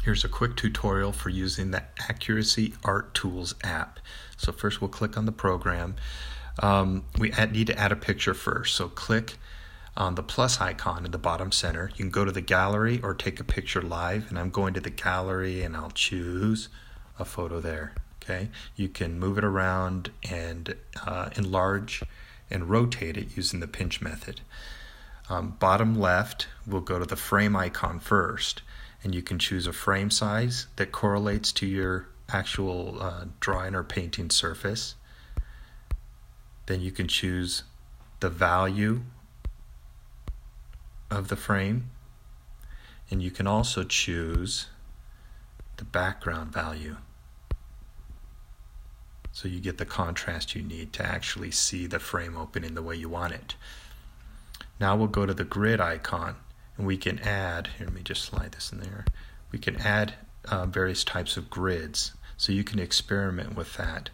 Here's a quick tutorial for using the Accurasee Art Tools app. So first we'll click on the program. We need to add a picture first. So click on the plus icon in the bottom center. You can go to the gallery or take a picture live, and I'm going to the gallery and I'll choose a photo there. Okay, you can move it around and enlarge and rotate it using the pinch method. Bottom left, we'll go to the frame icon first, and you can choose a frame size that correlates to your actual drawing or painting surface. Then you can choose the value of the frame, and you can also choose the background value, so you get the contrast you need to actually see the frame opening the way you want it. Now we'll go to the grid icon, and we can add, here, let me just slide this in there. We can add various types of grids, so you can experiment with that.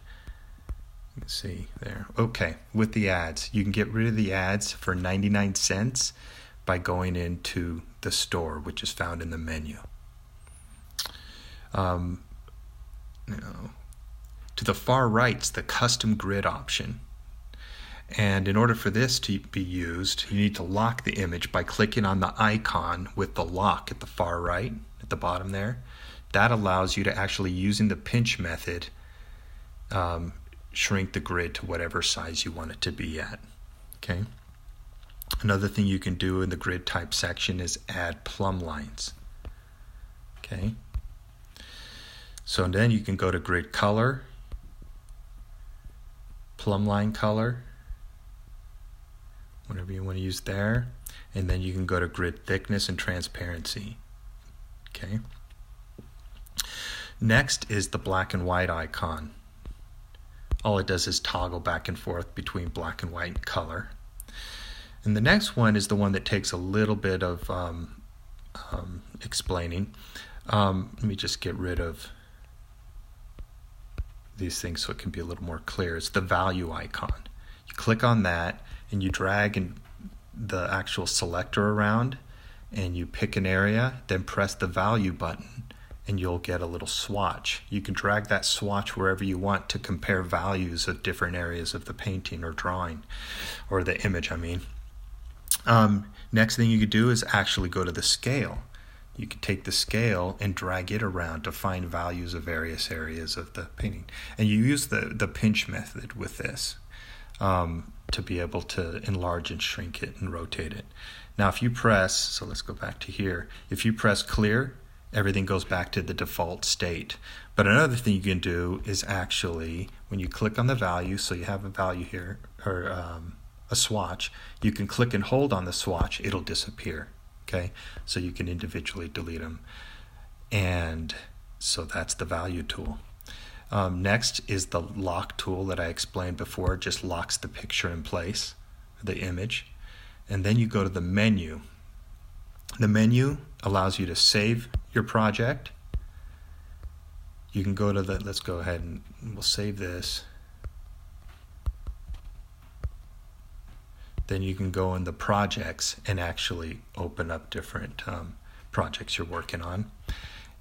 You can see there. Okay, with the ads, you can get rid of the ads for 99 cents by going into the store, which is found in the menu. To the far right's the custom grid option. And in order for this to be used, you need to lock the image by clicking on the icon with the lock at the far right, at the bottom there. That allows you to actually, using the pinch method, shrink the grid to whatever size you want it to be at. Okay. Another thing you can do in the grid type section is add plumb lines. Okay. So then you can go to grid color, plumb line color, whatever you want to use there, and then you can go to grid thickness and transparency. Okay. Next is the black and white icon. All it does is toggle back and forth between black and white and color. And the next one is the one that takes a little bit of explaining. Let me just get rid of these things so it can be a little more clear. It's the value icon. You click on that and you drag the actual selector around and you pick an area, then press the value button and you'll get a little swatch. You can drag that swatch wherever you want to compare values of different areas of the painting or drawing, or the image, I mean. Next thing you could do is actually go to the scale. You could take the scale and drag it around to find values of various areas of the painting. And you use the pinch method with this to be able to enlarge and shrink it and rotate it. Now if you press, so let's go back to here, if you press clear, everything goes back to the default state. But another thing you can do is actually, when you click on the value, so you have a value here, or a swatch, you can click and hold on the swatch, it'll disappear. Okay, so you can individually delete them. And so that's the value tool. Next is the lock tool that I explained before. It just locks the picture in place, the image. And then you go to the menu. The menu allows you to save your project. You can go to the, let's go ahead and we'll save this. Then you can go in the projects and actually open up different projects you're working on.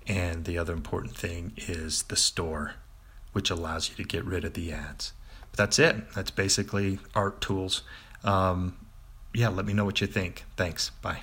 And the other important thing is the store, which allows you to get rid of the ads. But that's it. That's basically Art Tools. Yeah, let me know what you think. Thanks. Bye.